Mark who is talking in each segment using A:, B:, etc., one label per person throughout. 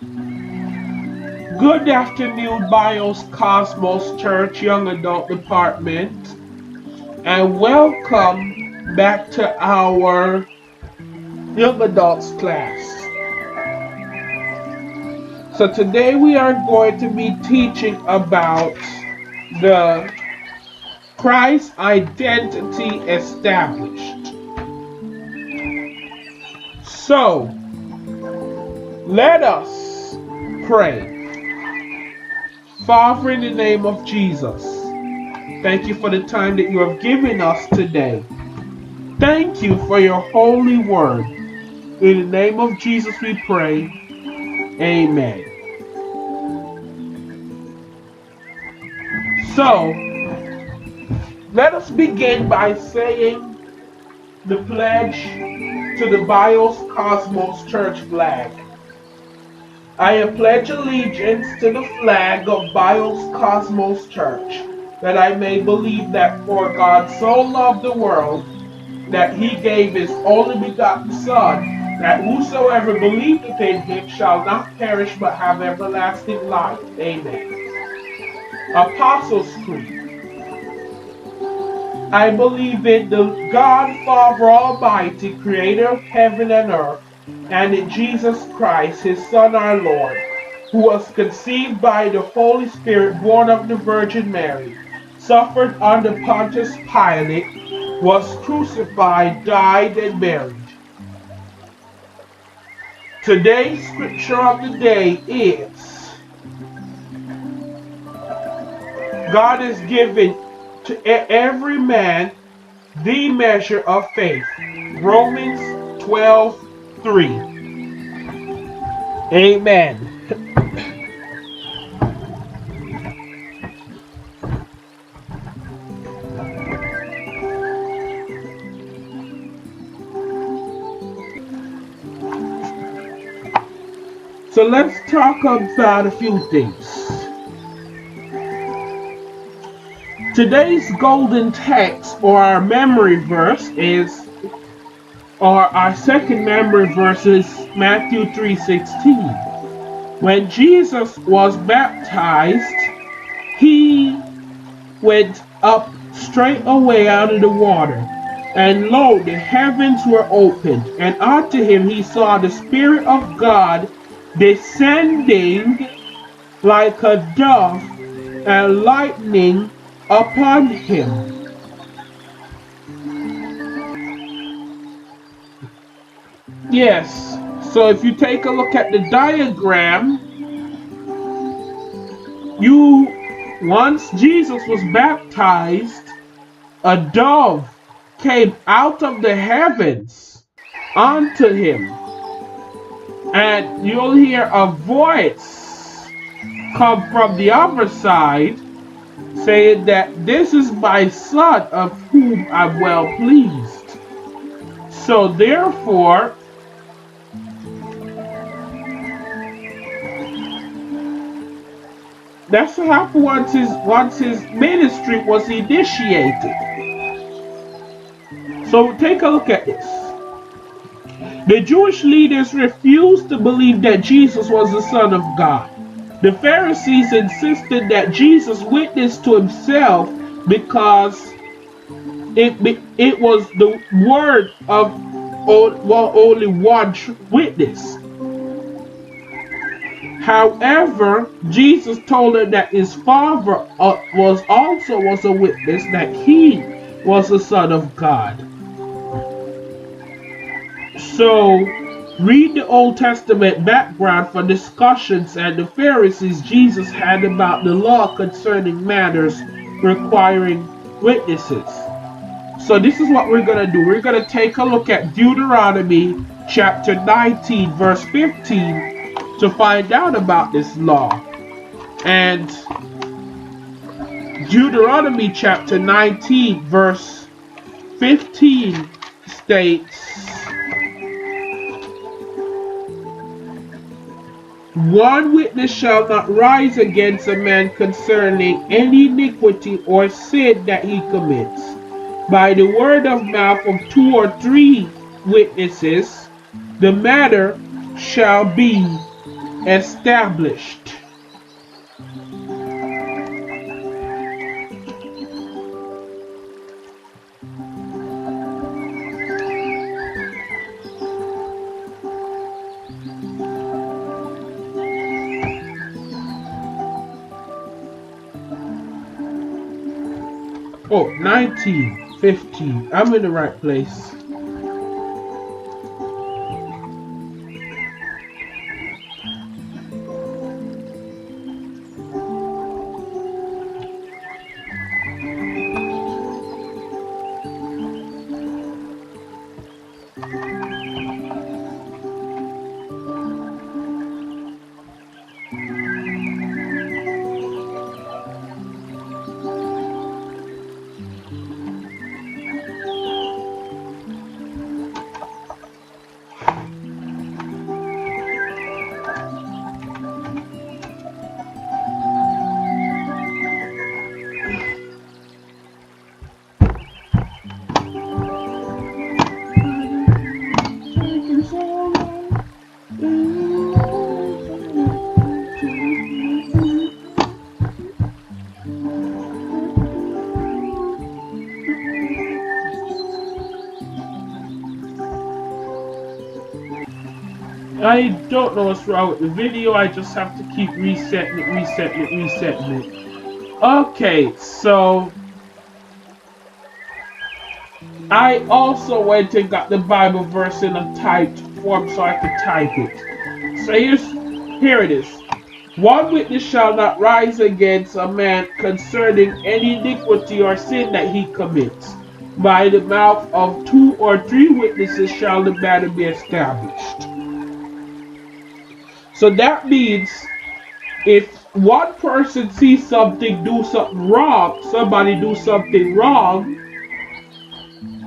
A: Good afternoon, Bios Cosmos Church Young Adult Department, and welcome back to our Young Adults class. So today we are going to be teaching about the Christ identity established. So let us pray. Father, in the name of Jesus, thank you for the time that you have given us today. Thank you for your holy word. In the name of Jesus we pray. Amen. So, let us begin by saying the pledge to the Bios Cosmos Church flag. I pledge allegiance to the flag of Bios Cosmos Church, that I may believe that for God so loved the world that he gave his only begotten Son, that whosoever believeth in him shall not perish but have everlasting life. Amen. Apostles' Creed. I believe in the God Father Almighty, creator of heaven and earth, and in Jesus Christ, his Son, our Lord, who was conceived by the Holy Spirit, born of the Virgin Mary, suffered under Pontius Pilate, was crucified, died, and buried. Today's scripture of the day is, God is giving to every man the measure of faith. Romans 12:3. Amen. So let's talk about a few things. Today's golden text, or our memory verse, or our second memory verse is Matthew 3:16. When Jesus was baptized, he went up straight away out of the water, and lo, the heavens were opened, and unto him he saw the Spirit of God descending like a dove, and lightning upon him. Yes, so if you take a look at the diagram, once Jesus was baptized, a dove came out of the heavens unto him, and you'll hear a voice come from the other side saying that this is my Son of whom I'm well pleased. So therefore, that's what happened once his ministry was initiated. So take a look at this. The Jewish leaders refused to believe that Jesus was the Son of God. The Pharisees insisted that Jesus witnessed to himself because it was the word of only one witness. However, Jesus told them that his Father was a witness that he was the Son of God. So, read the Old Testament background for discussions and the Pharisees Jesus had about the law concerning matters requiring witnesses. So this is what we're going to do. We're going to take a look at Deuteronomy chapter 19 verse 15 to find out about this law. And Deuteronomy chapter 19 verse 15 states, one witness shall not rise against a man concerning any iniquity or sin that he commits. By the word of mouth of 2 or 3 witnesses, the matter shall be established. Oh, 19, 15. I'm in the right place. I don't know what's wrong with the video. I just have to keep resetting it. Okay, so I also went and got the Bible verse in a typed form so I could type it. So here it is. One witness shall not rise against a man concerning any iniquity or sin that he commits. By the mouth of 2 or 3 witnesses shall the matter be established. So that means if one person sees somebody do something wrong,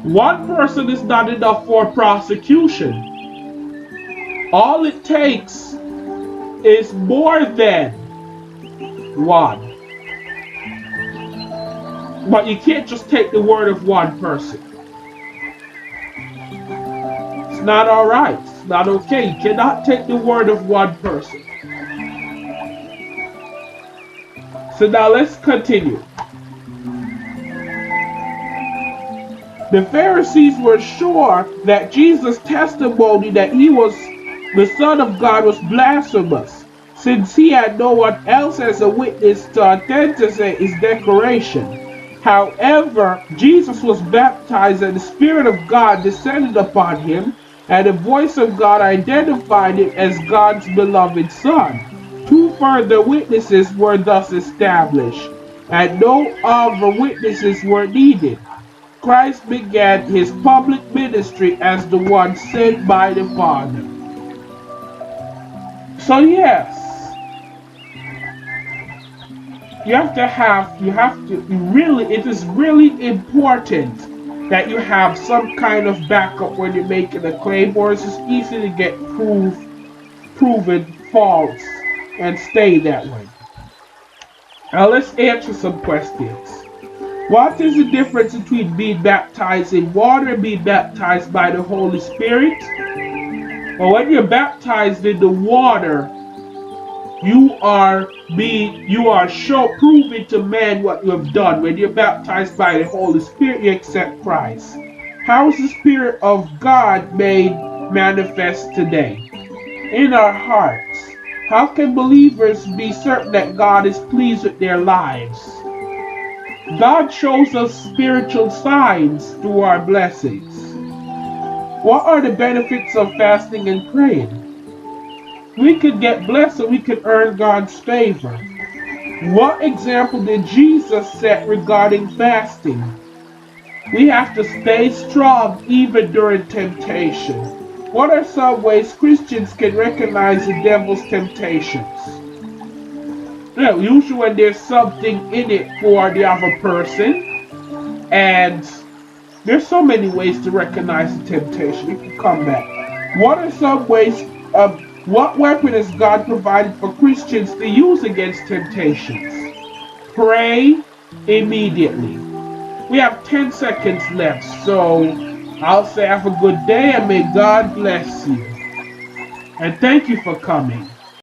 A: one person is not enough for prosecution. All it takes is more than one. But you can't just take the word of one person. It's not alright. It's not okay. You cannot take the word of one person. So now let's continue. The Pharisees were sure that Jesus' testimony that he was the Son of God was blasphemous, since he had no one else as a witness to authenticate his declaration. However, Jesus was baptized and the Spirit of God descended upon him, and the voice of God identified him as God's beloved Son. 2 further witnesses were thus established, and no other witnesses were needed. Christ began his public ministry as the one sent by the Father. So yes, it is really important that you have some kind of backup when you're making a claim, or it's just easy to get proven false and stay that way. Now let's answer some questions. What is the difference between being baptized in water and being baptized by the Holy Spirit? Well, when you're baptized in the water, you are proving to man what you have done. When you're baptized by the Holy Spirit, you accept Christ. How is the Spirit of God made manifest today? In our hearts. How can believers be certain that God is pleased with their lives? God shows us spiritual signs through our blessings. What are the benefits of fasting and praying? We could get blessed and we could earn God's favor. What example did Jesus set regarding fasting? We have to stay strong even during temptation. What are some ways Christians can recognize the devil's temptations? Yeah, usually when there's something in it for the other person, and there's so many ways to recognize the temptation. You can come back. What are some ways of what weapon has God provided for Christians to use against temptations? Pray immediately. We have 10 seconds left, so I'll say have a good day and may God bless you. And thank you for coming.